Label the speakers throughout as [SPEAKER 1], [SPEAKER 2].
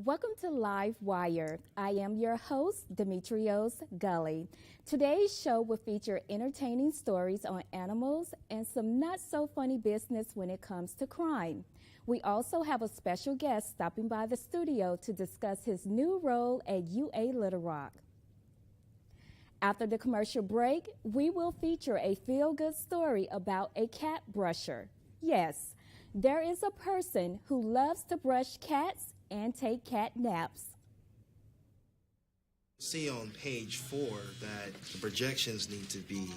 [SPEAKER 1] Welcome to Live Wire. I am your host, Demetrios Gully. Today's show will feature entertaining stories on animals and some not so funny business when it comes to crime. We also have a special guest stopping by the studio to discuss his new role at UA Little Rock. After the commercial break, we will feature a feel-good story about a cat brusher. Yes, there is a person who loves to brush cats and take cat naps.
[SPEAKER 2] See on page 4 that the projections need to be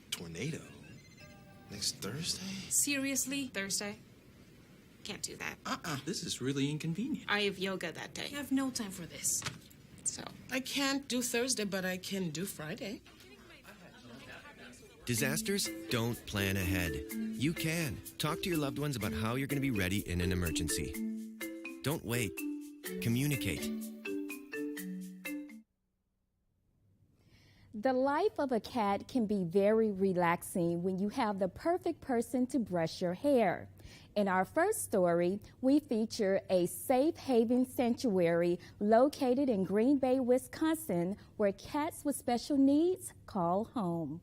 [SPEAKER 2] tornado next Thursday.
[SPEAKER 3] Seriously? Thursday? Can't do that.
[SPEAKER 4] This is really inconvenient.
[SPEAKER 3] I have yoga that day.
[SPEAKER 5] I have no time for this.
[SPEAKER 3] So,
[SPEAKER 5] I can't do Thursday, but I can do Friday.
[SPEAKER 6] Disasters don't plan ahead. You can. Talk to your loved ones about how you're going to be ready in an emergency. Don't wait. Communicate.
[SPEAKER 1] The life of a cat can be very relaxing when you have the perfect person to brush your hair. In our first story, we feature a safe haven sanctuary located in Green Bay, Wisconsin, where cats with special needs call home.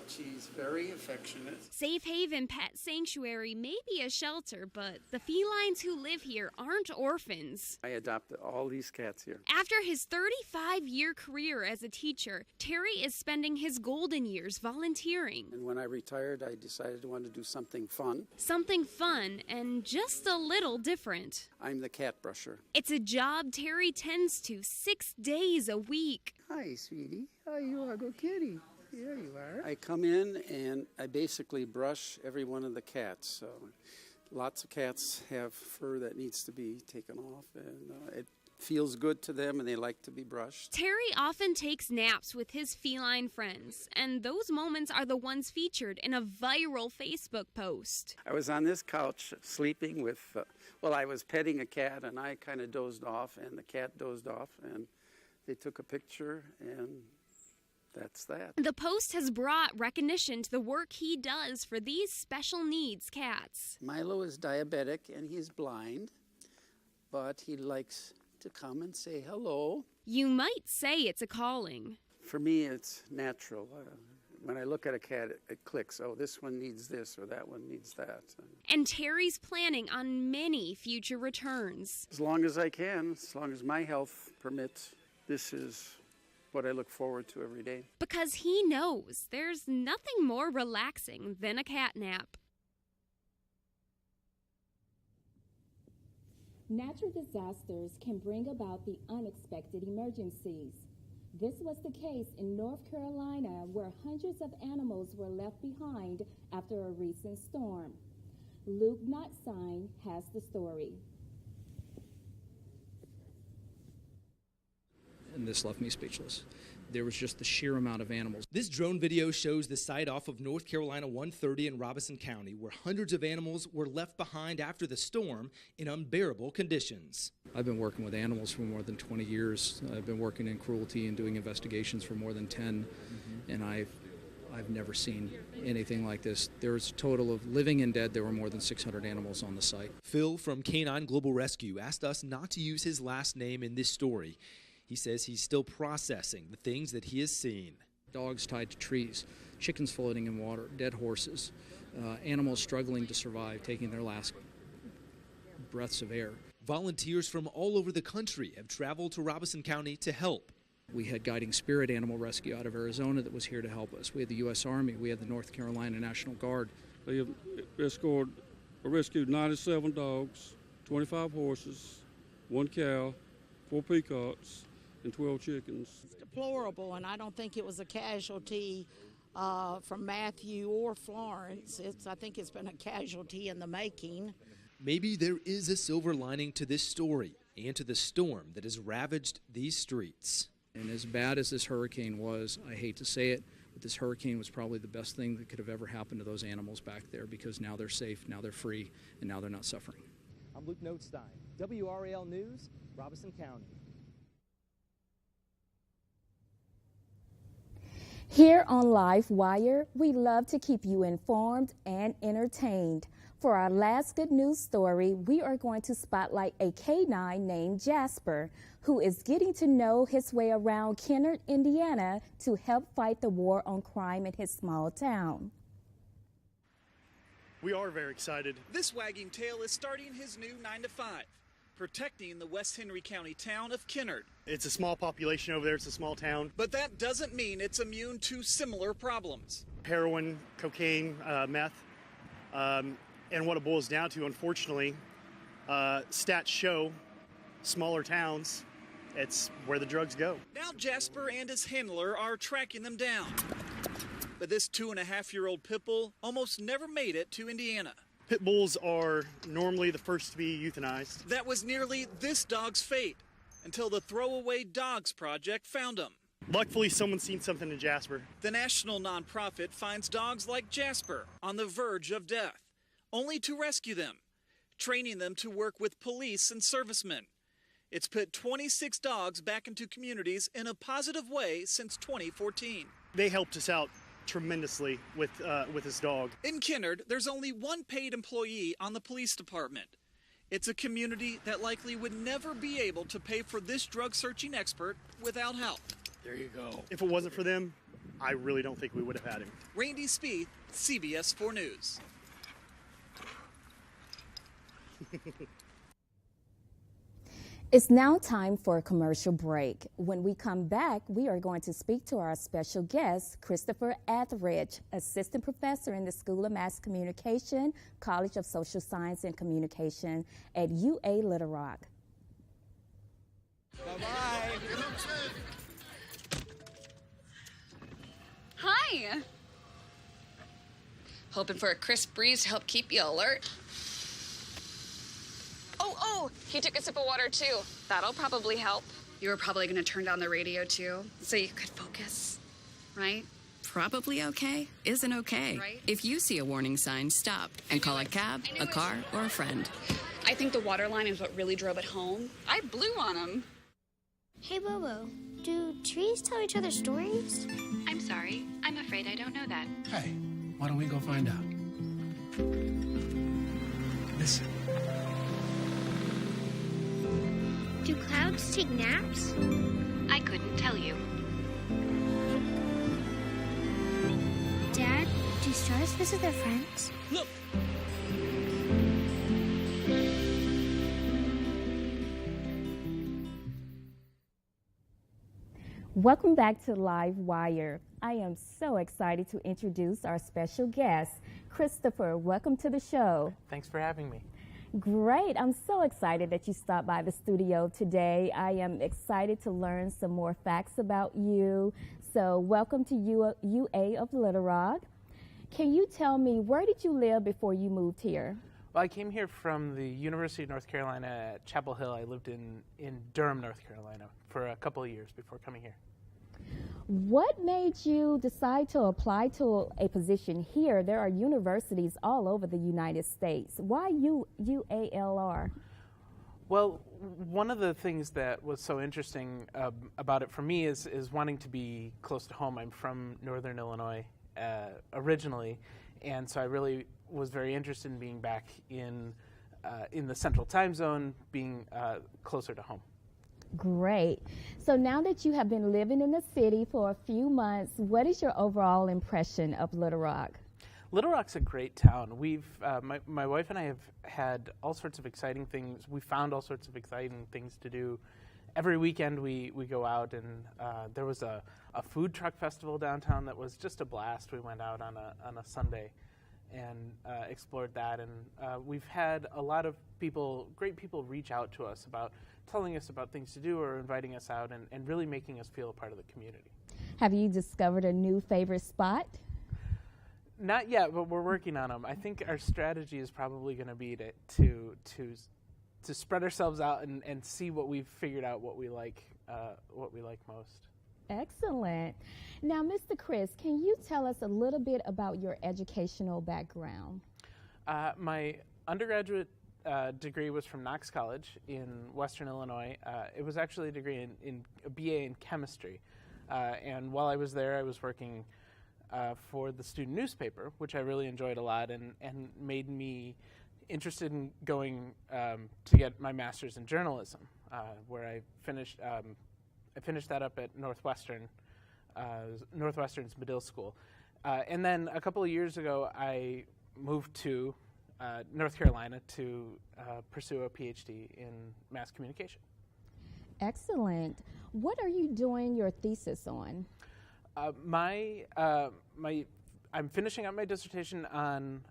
[SPEAKER 7] She's very affectionate.
[SPEAKER 8] Safe Haven Pet Sanctuary may be a shelter, but the felines who live here aren't orphans.
[SPEAKER 7] I adopted all these cats here.
[SPEAKER 8] After his 35-year career as a teacher, Terry is spending his golden years volunteering.
[SPEAKER 7] And when I retired, I decided I wanted to do something fun.
[SPEAKER 8] Something fun and just a little different.
[SPEAKER 7] I'm the cat brusher.
[SPEAKER 8] It's a job Terry tends to 6 days a week.
[SPEAKER 7] Hi, sweetie. How you are, good kitty. Here you are. I come in and I basically brush every one of the cats. So lots of cats have fur that needs to be taken off, and it feels good to them, and they like to be brushed.
[SPEAKER 8] Terry often takes naps with his feline friends, and those moments are the ones featured in a viral Facebook post.
[SPEAKER 7] I was on this couch sleeping with, I was petting a cat, and I kind of dozed off, and the cat dozed off, and they took a picture, and that's that.
[SPEAKER 8] The post has brought recognition to the work he does for these special needs cats.
[SPEAKER 7] Milo is diabetic and he's blind, but he likes to come and say hello.
[SPEAKER 8] You might say it's a calling.
[SPEAKER 7] For me, it's natural. When I look at a cat, it clicks. Oh, this one needs this or that one needs that.
[SPEAKER 8] And Terry's planning on many future returns.
[SPEAKER 7] As long as I can, as long as my health permits, this is what I look forward to every day.
[SPEAKER 8] Because he knows there's nothing more relaxing than a cat nap.
[SPEAKER 1] Natural disasters can bring about the unexpected emergencies. This was the case in North Carolina, where hundreds of animals were left behind after a recent storm. Luke Notzine has the story.
[SPEAKER 9] And this left me speechless. There was just the sheer amount of animals.
[SPEAKER 4] This drone video shows the site off of North Carolina 130 in Robeson County, where hundreds of animals were left behind after the storm in unbearable conditions.
[SPEAKER 9] I've been working with animals for more than 20 years. I've been working in cruelty and doing investigations for more than 10, and I've never seen anything like this. There's a total of living and dead. There were more than 600 animals on the site.
[SPEAKER 4] Phil from Canine Global Rescue asked us not to use his last name in this story. He says he's still processing the things that he has seen.
[SPEAKER 9] Dogs tied to trees, chickens floating in water, dead horses, animals struggling to survive, taking their last breaths of air.
[SPEAKER 4] Volunteers from all over the country have traveled to Robeson County to help.
[SPEAKER 9] We had Guiding Spirit Animal Rescue out of Arizona that was here to help us. We had the U.S. Army. We had the North Carolina National Guard.
[SPEAKER 10] They have rescued 97 dogs, 25 horses, 1 cow, 4 peacocks, and 12 chickens.
[SPEAKER 11] It's deplorable, and I don't think it was a casualty from Matthew or Florence. I think it's been a casualty in the making.
[SPEAKER 4] Maybe there is a silver lining to this story and to the storm that has ravaged these streets.
[SPEAKER 9] And as bad as this hurricane was, I hate to say it, but this hurricane was probably the best thing that could have ever happened to those animals back there, because now they're safe, now they're free, and now they're not suffering.
[SPEAKER 12] I'm Luke Notzine, WRAL News, Robeson County.
[SPEAKER 1] Here on Live Wire, we love to keep you informed and entertained. For our last good news story, we are going to spotlight a canine named Jasper, who is getting to know his way around Kennard, Indiana, to help fight the war on crime in his small town.
[SPEAKER 13] We are very excited.
[SPEAKER 14] This wagging tail is starting his new 9-to-5, protecting the West Henry County town of Kennard.
[SPEAKER 13] It's a small population over there. It's a small town.
[SPEAKER 14] But that doesn't mean it's immune to similar problems.
[SPEAKER 13] Heroin, cocaine, meth. And what it boils down to, unfortunately, stats show smaller towns, it's where the drugs go.
[SPEAKER 14] Now Jasper and his handler are tracking them down. But this 2.5-year-old pit bull almost never made it to Indiana.
[SPEAKER 13] Pit bulls are normally the first to be euthanized.
[SPEAKER 14] That was nearly this dog's fate until the Throwaway Dogs Project found him.
[SPEAKER 13] Luckily, someone's seen something in Jasper.
[SPEAKER 14] The national nonprofit finds dogs like Jasper on the verge of death, only to rescue them, training them to work with police and servicemen. It's put 26 dogs back into communities in a positive way since 2014.
[SPEAKER 13] They helped us out tremendously with this dog.
[SPEAKER 14] In Kennard, there's only one paid employee on the police department. It's a community that likely would never be able to pay for this drug-searching expert without help.
[SPEAKER 13] There you go. If it wasn't for them, I really don't think we would have had him.
[SPEAKER 14] Randy Spieth, CBS 4 News.
[SPEAKER 1] It's now time for a commercial break. When we come back, we are going to speak to our special guest, Christopher Etheridge, Assistant Professor in the School of Mass Communication, College of Social Science and Communication at UA Little Rock.
[SPEAKER 15] Bye-bye.
[SPEAKER 16] Hi. Hoping for a crisp breeze to help keep you alert. Oh, he took a sip of water too. That'll probably help. You were probably gonna turn down the radio too, so you could focus, right?
[SPEAKER 17] Probably okay isn't okay.
[SPEAKER 16] Right.
[SPEAKER 17] If you see a warning sign, stop and call a cab, a car, or a friend.
[SPEAKER 16] I think the water line is what really drove it home. I blew on him.
[SPEAKER 18] Hey, Bobo, do trees tell each other stories?
[SPEAKER 19] I'm sorry. I'm afraid I don't know that.
[SPEAKER 20] Hey, why don't we go find out? Listen.
[SPEAKER 18] Do clouds take naps?
[SPEAKER 19] I couldn't tell you.
[SPEAKER 18] Dad, do stars visit their friends?
[SPEAKER 14] Look!
[SPEAKER 1] Welcome back to Live Wire. I am so excited to introduce our special guest, Christopher. Welcome to the show.
[SPEAKER 21] Thanks for having me.
[SPEAKER 1] Great. I'm so excited that you stopped by the studio today. I am excited to learn some more facts about you. So welcome to UA of Little Rock. Can you tell me, where did you live before you moved here?
[SPEAKER 21] Well, I came here from the University of North Carolina at Chapel Hill. I lived in Durham, North Carolina for a couple of years before coming here.
[SPEAKER 1] What made you decide to apply to a position here? There are universities all over the United States. Why UALR?
[SPEAKER 21] Well, one of the things that was so interesting about it for me is wanting to be close to home. I'm from Northern Illinois originally, and so I really was very interested in being back in the Central Time Zone, being closer to home.
[SPEAKER 1] Great. So now that you have been living in the city for a few months, what is your overall impression of Little Rock?
[SPEAKER 21] Little Rock's a great town. We've my wife and I have had all sorts of exciting things. We found all sorts of exciting things to do. Every weekend we go out, and there was a food truck festival downtown that was just a blast. We went out on a Sunday and explored that, and we've had a lot of great people reach out to us about telling us about things to do or inviting us out and really making us feel a part of the community.
[SPEAKER 1] Have you discovered a new favorite spot?
[SPEAKER 21] Not yet, but we're working on them. I think our strategy is probably going to be to spread ourselves out and see what we've figured out, what we like most.
[SPEAKER 1] Excellent. Now, Mr. Chris, can you tell us a little bit about your educational background?
[SPEAKER 21] My undergraduate degree was from Knox College in Western Illinois. It was actually a degree in a BA in chemistry. And while I was there, I was working for the student newspaper, which I really enjoyed a lot and made me interested in going to get my master's in journalism, where I finished that up at Northwestern's Medill School. And then a couple of years ago, I moved to North Carolina to pursue a PhD in mass communication.
[SPEAKER 1] Excellent. What are you doing your thesis on?
[SPEAKER 21] I'm finishing up my dissertation on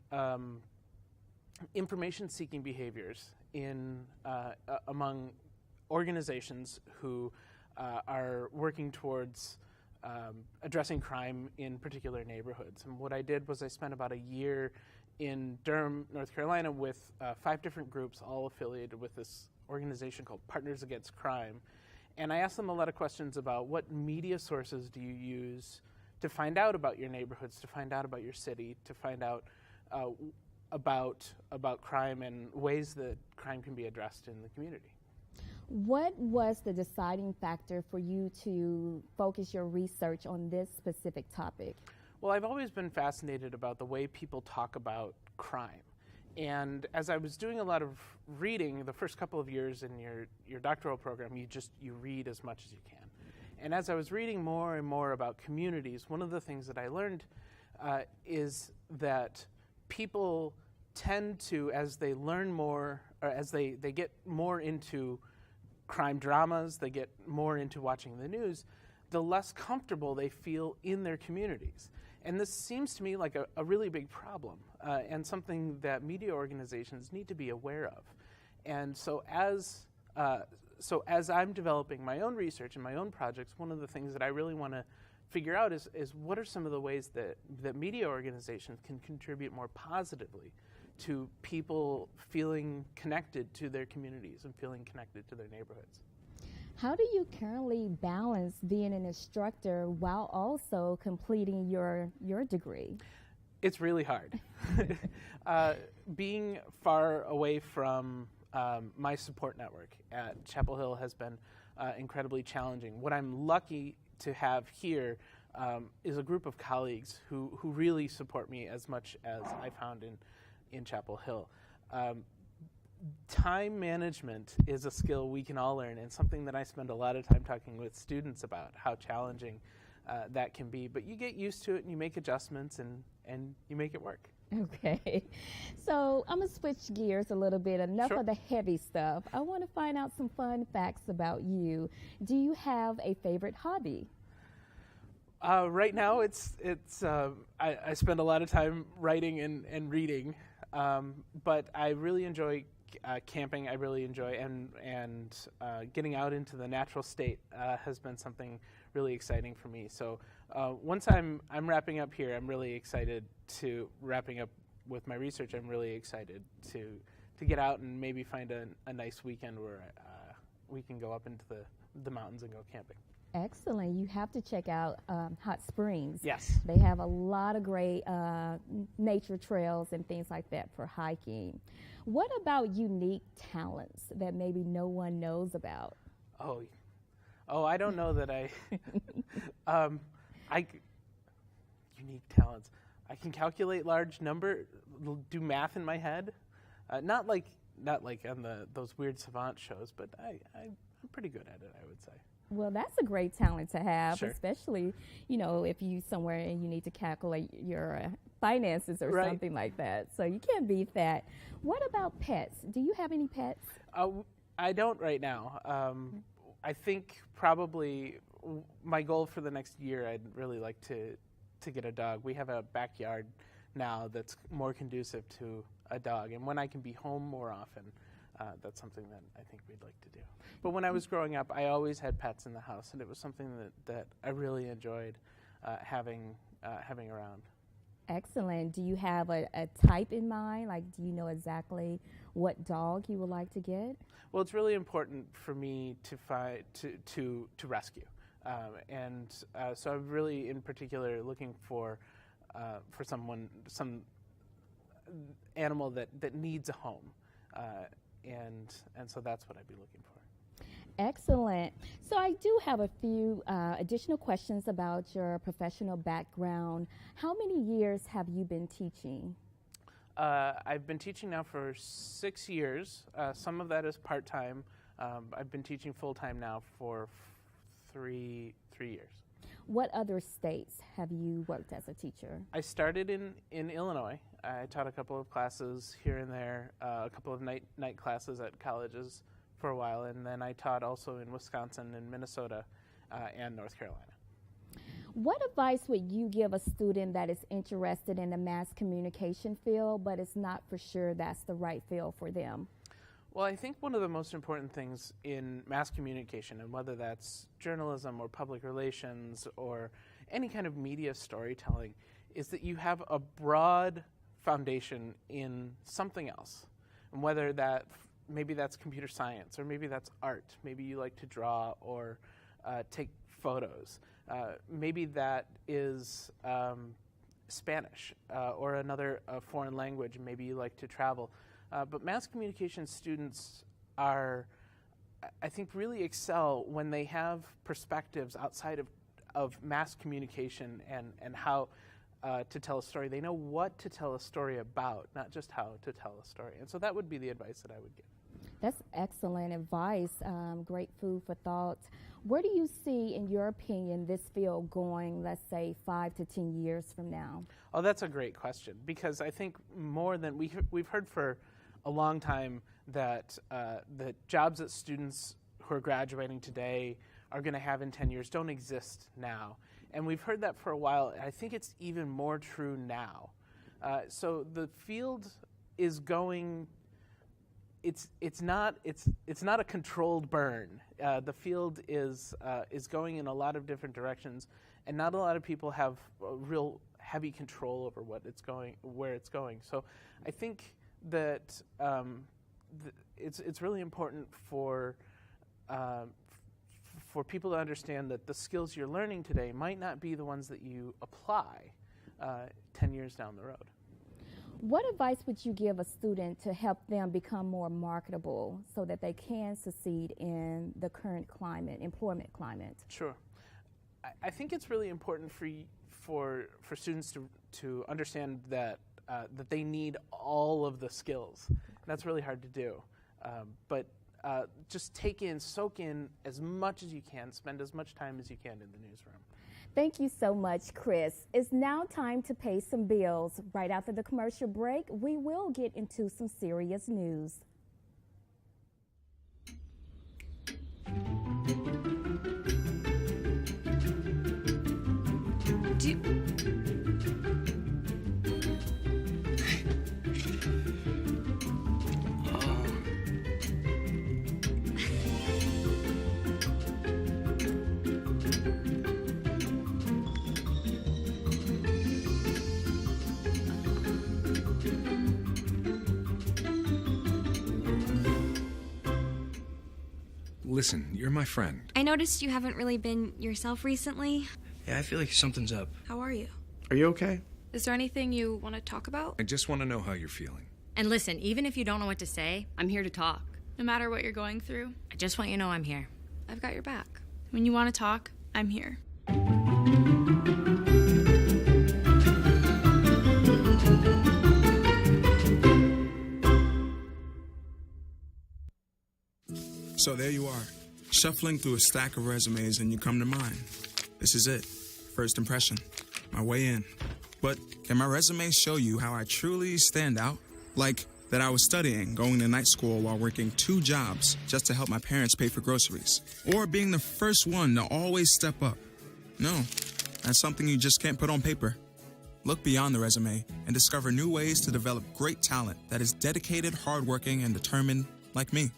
[SPEAKER 21] information-seeking behaviors among organizations who are working towards addressing crime in particular neighborhoods. And what I did was I spent about a year in Durham, North Carolina, with 5 different groups, all affiliated with this organization called Partners Against Crime. And I asked them a lot of questions about what media sources do you use to find out about your neighborhoods, to find out about your city, to find out about crime and ways that crime can be addressed in the community.
[SPEAKER 1] What was the deciding factor for you to focus your research on this specific topic?
[SPEAKER 21] Well, I've always been fascinated about the way people talk about crime. And as I was doing a lot of reading the first couple of years in your doctoral program, you read as much as you can. And as I was reading more and more about communities, one of the things that I learned is that people tend to, as they learn more, or as they get more into crime dramas, they get more into watching the news, the less comfortable they feel in their communities. And this seems to me like a really big problem and something that media organizations need to be aware of. And so as I'm developing my own research and my own projects, one of the things that I really want to figure out is what are some of the ways that media organizations can contribute more positively to people feeling connected to their communities and feeling connected to their neighborhoods.
[SPEAKER 1] How do you currently balance being an instructor while also completing your degree?
[SPEAKER 21] It's really hard. Being far away from my support network at Chapel Hill has been incredibly challenging. What I'm lucky to have here is a group of colleagues who really support me as much as I found in Chapel Hill. Time management is a skill we can all learn, and something that I spend a lot of time talking with students about, how challenging that can be. But you get used to it and you make adjustments and you make it work.
[SPEAKER 1] Okay. So I'm going to switch gears a little bit. Enough of the heavy stuff. I want to find out some fun facts about you. Do you have a favorite hobby?
[SPEAKER 21] Right now, I spend a lot of time writing and reading, but I really enjoy camping. I really enjoy and getting out into the natural state has been something really exciting for me. So once I'm wrapping up here, I'm really excited to wrapping up with my research. I'm really excited to get out and maybe find a nice weekend where we can go up into the mountains and go camping.
[SPEAKER 1] Excellent. You have to check out Hot Springs.
[SPEAKER 21] Yes.
[SPEAKER 1] They have a lot of great nature trails and things like that for hiking. What about unique talents that maybe no one knows about?
[SPEAKER 21] Oh, I don't know that unique talents. I can calculate large number, do math in my head. Not like on those weird savant shows, but I'm pretty good at it, I would say.
[SPEAKER 1] Well, that's a great talent to have,
[SPEAKER 21] Sure.
[SPEAKER 1] especially, if you somewhere and you need to calculate your finances or
[SPEAKER 21] Right.
[SPEAKER 1] something like that. So you can't beat that. What about pets? Do you have any pets?
[SPEAKER 21] I don't right now. I think probably my goal for the next year, I'd really like to get a dog. We have a backyard now that's more conducive to a dog, and when I can be home more often, that's something that I think we'd like to do. But when I was growing up, I always had pets in the house, and it was something that I really enjoyed having around.
[SPEAKER 1] Excellent. Do you have a type in mind? Like, do you know exactly what dog you would like to get?
[SPEAKER 21] Well, it's really important for me to rescue, so I'm really, in particular, looking for some animal that needs a home, and so that's what I'd be looking for.
[SPEAKER 1] Excellent. So I do have a few additional questions about your professional background. How many years have you been teaching?
[SPEAKER 21] I've been teaching now for 6 years. Some of that is part-time. I've been teaching full-time now for three years.
[SPEAKER 1] What other states have you worked as a teacher?
[SPEAKER 21] I started in Illinois. I taught a couple of classes here and there, a couple of night classes at colleges for a while, and then I taught also in Wisconsin and Minnesota and North Carolina.
[SPEAKER 1] What advice would you give a student that is interested in the mass communication field but is not for sure that's the right field for them?
[SPEAKER 21] Well, I think one of the most important things in mass communication, and whether that's journalism or public relations or any kind of media storytelling, is that you have a broad foundation in something else. And whether that, maybe that's computer science, or maybe that's art, maybe you like to draw or take photos. Maybe that is Spanish or another foreign language, maybe you like to travel. But mass communication students are, I think, really excel when they have perspectives outside of mass communication and how to tell a story. They know what to tell a story about, not just how to tell a story. And so that would be the advice that I would give.
[SPEAKER 1] That's excellent advice, great food for thought. Where do you see, in your opinion, this field going, let's say, 5 to 10 years from now?
[SPEAKER 21] Oh, that's a great question, because I think more than we've heard for a long time that the jobs that students who are graduating today are going to have in 10 years don't exist now. And we've heard that for a while. I think it's even more true now. So the field is going. It's not a controlled burn. The field is going in a lot of different directions, and not a lot of people have a real heavy control over where it's going. So I think that it's really important for people to understand that the skills you're learning today might not be the ones that you apply 10 years down the road.
[SPEAKER 1] What advice would you give a student to help them become more marketable so that they can succeed in the current employment climate?
[SPEAKER 21] Sure. I think it's really important for students to understand that they need all of the skills. That's really hard to do. But just soak in as much as you can, spend as much time as you can in the newsroom.
[SPEAKER 1] Thank you so much, Chris. It's now time to pay some bills. Right after the commercial break, we will get into some serious news.
[SPEAKER 15] Listen, you're my friend.
[SPEAKER 22] I noticed you haven't really been yourself recently.
[SPEAKER 15] Yeah, I feel like something's up.
[SPEAKER 22] How are you?
[SPEAKER 15] Are you okay?
[SPEAKER 22] Is there anything you want to talk about?
[SPEAKER 15] I just want to know how you're feeling.
[SPEAKER 23] And listen, even if you don't know what to say, I'm here to talk.
[SPEAKER 22] No matter what you're going through,
[SPEAKER 23] I just want you to know I'm here.
[SPEAKER 22] I've got your back. When you want to talk, I'm here.
[SPEAKER 24] So there you are, shuffling through a stack of resumes, and you come to mine. This is it. First impression. My way in. But can my resume show you how I truly stand out? Like that I was studying, going to night school while working 2 jobs just to help my parents pay for groceries. Or being the first one to always step up. No, that's something you just can't put on paper. Look beyond the resume and discover new ways to develop great talent that is dedicated, hardworking, and determined like me.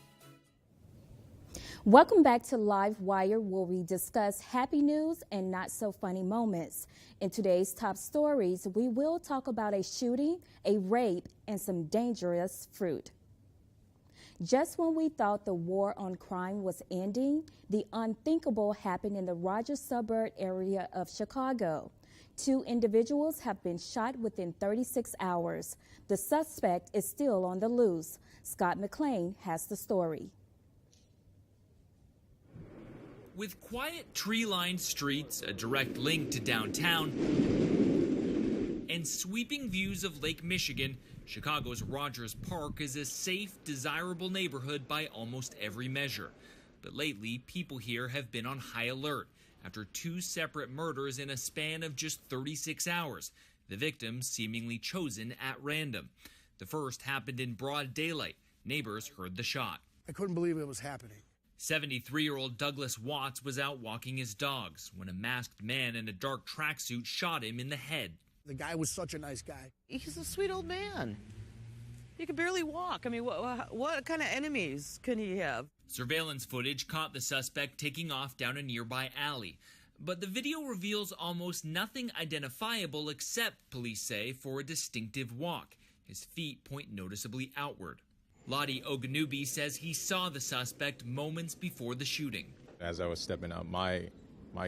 [SPEAKER 1] Welcome back to Live Wire, where we discuss happy news and not so funny moments. In today's top stories, we will talk about a shooting, a rape, and some dangerous fruit. Just when we thought the war on crime was ending, the unthinkable happened in the Rogers suburb area of Chicago. 2 individuals have been shot within 36 hours. The suspect is still on the loose. Scott McLean has the story.
[SPEAKER 2] With quiet tree-lined streets, a direct link to downtown, and sweeping views of Lake Michigan, Chicago's Rogers Park is a safe, desirable neighborhood by almost every measure. But lately, people here have been on high alert after 2 separate murders in a span of just 36 hours, the victims seemingly chosen at random. The first happened in broad daylight. Neighbors heard the shot.
[SPEAKER 3] I couldn't believe it was happening.
[SPEAKER 2] 73-year-old Douglas Watts was out walking his dogs when a masked man in a dark tracksuit shot him in the head.
[SPEAKER 3] The guy was such a nice guy.
[SPEAKER 5] He's a sweet old man. He could barely walk. I mean, what kind of enemies can he have?
[SPEAKER 2] Surveillance footage caught the suspect taking off down a nearby alley. But the video reveals almost nothing identifiable except, police say, for a distinctive walk. His feet point noticeably outward. Lottie Oganubi says he saw the suspect moments before the shooting.
[SPEAKER 6] As I was stepping out my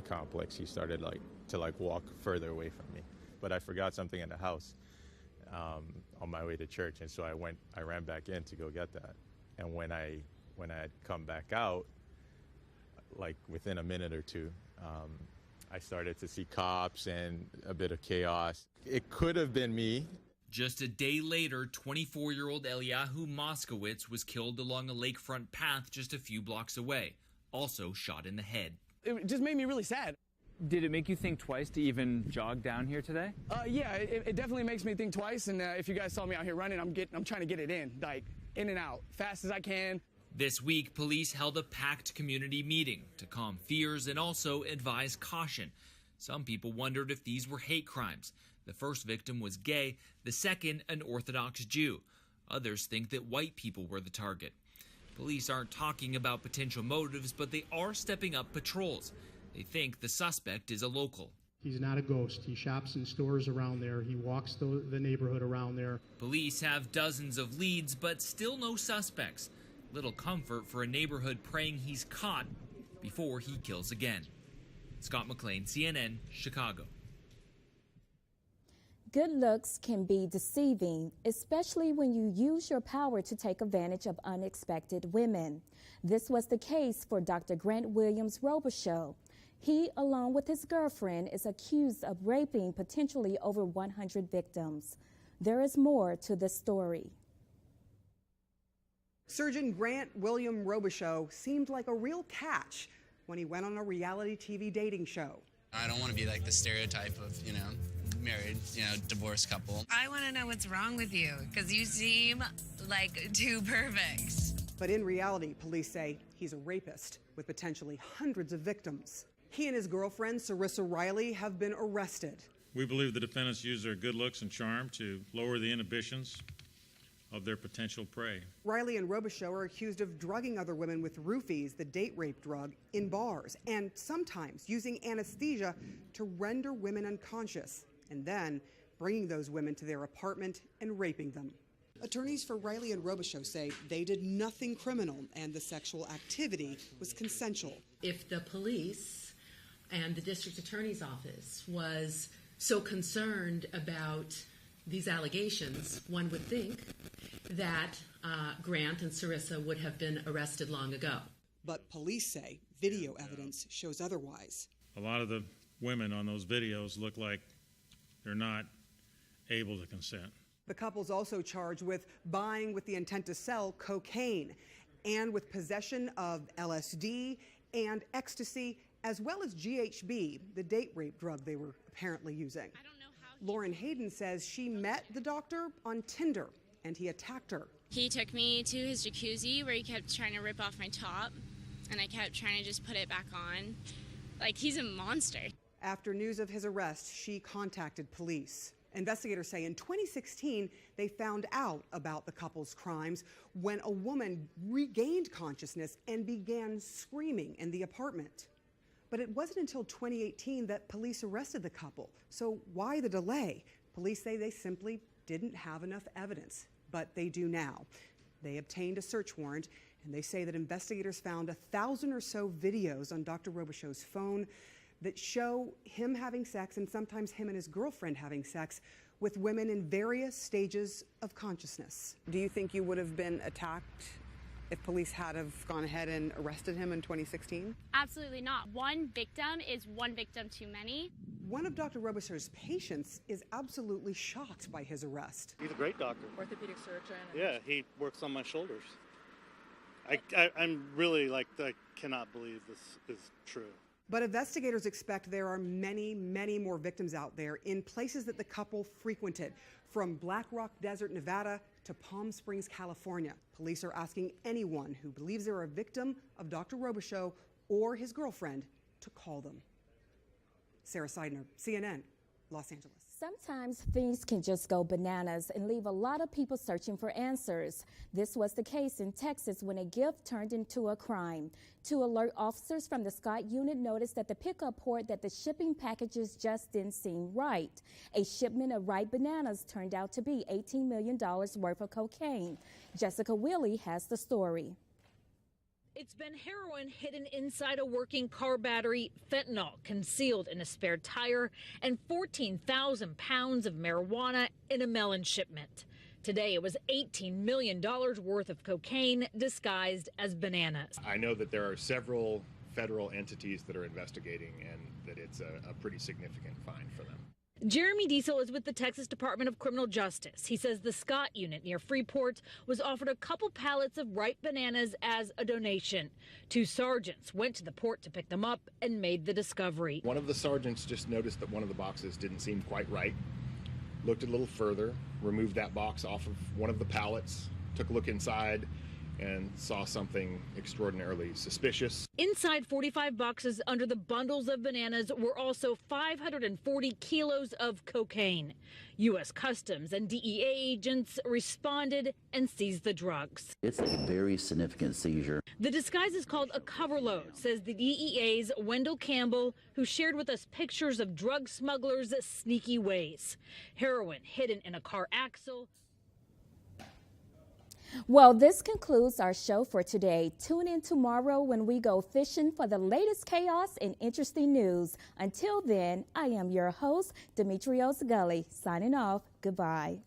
[SPEAKER 6] complex, he started to walk further away from me. But I forgot something in the house on my way to church, and so I ran back in to go get that. And when I had come back out, like within a minute or two, I started to see cops and a bit of chaos. It could have been me.
[SPEAKER 2] Just a day later, 24-year-old Eliyahu Moskowitz was killed along a lakefront path just a few blocks away, also shot in the head.
[SPEAKER 25] It just made me really sad.
[SPEAKER 26] Did it make you think twice to even jog down here today?
[SPEAKER 25] Yeah, it definitely makes me think twice. And if you guys saw me out here running, I'm trying to get it in and out, fast as I can.
[SPEAKER 2] This week, police held a packed community meeting to calm fears and also advise caution. Some people wondered if these were hate crimes. The first victim was gay, the second an Orthodox Jew. Others think that white people were the target. Police aren't talking about potential motives, but they are stepping up patrols. They think the suspect is a local.
[SPEAKER 27] He's not a ghost. He shops in stores around there. He walks the neighborhood around there.
[SPEAKER 2] Police have dozens of leads, but still no suspects. Little comfort for a neighborhood praying he's caught before he kills again. Scott McLean, CNN, Chicago.
[SPEAKER 1] Good looks can be deceiving, especially when you use your power to take advantage of unexpected women. This was the case for Dr. Grant Williams Robichaux. He, along with his girlfriend, is accused of raping potentially over 100 victims. There is more to this story.
[SPEAKER 28] Surgeon Grant William Robichaux seemed like a real catch when he went on a reality TV dating show.
[SPEAKER 29] I don't want to be like the stereotype of, married, divorced couple.
[SPEAKER 30] I want to know what's wrong with you, because you seem like too perfect.
[SPEAKER 28] But in reality, police say he's a rapist with potentially hundreds of victims. He and his girlfriend, Sarissa Riley, have been arrested.
[SPEAKER 31] We believe the defendants use their good looks and charm to lower the inhibitions of their potential prey.
[SPEAKER 28] Riley and Robichaux are accused of drugging other women with roofies, the date rape drug, in bars, and sometimes using anesthesia to render women unconscious, and then bringing those women to their apartment and raping them. Attorneys for Riley and Robichaux say they did nothing criminal and the sexual activity was consensual.
[SPEAKER 32] If the police and the district attorney's office was so concerned about these allegations, one would think that Grant and Sarissa would have been arrested long ago.
[SPEAKER 28] But police say video evidence shows otherwise.
[SPEAKER 31] A lot of the women on those videos look like they're not able to consent.
[SPEAKER 28] The couple's also charged with buying with the intent to sell cocaine and with possession of LSD and ecstasy, as well as GHB, the date rape drug they were apparently using. Lauren Hayden says she met the doctor on Tinder and he attacked her.
[SPEAKER 33] He took me to his jacuzzi where he kept trying to rip off my top, and I kept trying to just put it back on. Like, he's a monster.
[SPEAKER 28] After news of his arrest, she contacted police. Investigators say in 2016, they found out about the couple's crimes when a woman regained consciousness and began screaming in the apartment. But it wasn't until 2018 that police arrested the couple. So why the delay? Police say they simply didn't have enough evidence, but they do now. They obtained a search warrant, and they say that investigators found 1,000 or so videos on Dr. Robichaux's phone that show him having sex, and sometimes him and his girlfriend having sex, with women in various stages of consciousness. Do you think you would have been attacked if police had have gone ahead and arrested him in 2016?
[SPEAKER 33] Absolutely not. One victim is one victim too many.
[SPEAKER 28] One of Dr. Robichaux's patients is absolutely shocked by his arrest.
[SPEAKER 4] He's a great doctor.
[SPEAKER 28] Orthopedic surgeon.
[SPEAKER 4] Yeah, he works on my shoulders. I'm really I cannot believe this is true.
[SPEAKER 28] But investigators expect there are many, many more victims out there in places that the couple frequented, from Black Rock Desert, Nevada to Palm Springs, California. Police are asking anyone who believes they're a victim of Dr. Robichaux or his girlfriend to call them. Sarah Seidner, CNN, Los Angeles.
[SPEAKER 1] Sometimes things can just go bananas and leave a lot of people searching for answers. This was the case in Texas when a gift turned into a crime. 2 alert officers from the Scott unit noticed at the pickup port that the shipping packages just didn't seem right. A shipment of ripe bananas turned out to be $18 million worth of cocaine. Jessica Willey has the story.
[SPEAKER 7] It's been heroin hidden inside a working car battery, fentanyl concealed in a spare tire, and 14,000 pounds of marijuana in a melon shipment. Today, it was $18 million worth of cocaine disguised as bananas.
[SPEAKER 8] I know that there are several federal entities that are investigating and that it's a pretty significant fine for them.
[SPEAKER 7] Jeremy Diesel is with the Texas Department of Criminal Justice. He says the Scott unit near Freeport was offered a couple pallets of ripe bananas as a donation. 2 sergeants went to the port to pick them up and made the discovery.
[SPEAKER 8] One of the sergeants just noticed that one of the boxes didn't seem quite right, looked a little further, removed that box off of one of the pallets, took a look inside, and saw something extraordinarily suspicious.
[SPEAKER 7] Inside 45 boxes under the bundles of bananas were also 540 kilos of cocaine. U.S. Customs and DEA agents responded and seized the drugs.
[SPEAKER 9] It's a very significant seizure.
[SPEAKER 7] The disguise is called a cover load, says the DEA's Wendell Campbell, who shared with us pictures of drug smugglers' sneaky ways. Heroin hidden in a car axle.
[SPEAKER 1] Well, this concludes our show for today. Tune in tomorrow when we go fishing for the latest chaos and interesting news. Until then, I am your host, Demetrios Gully, signing off. Goodbye.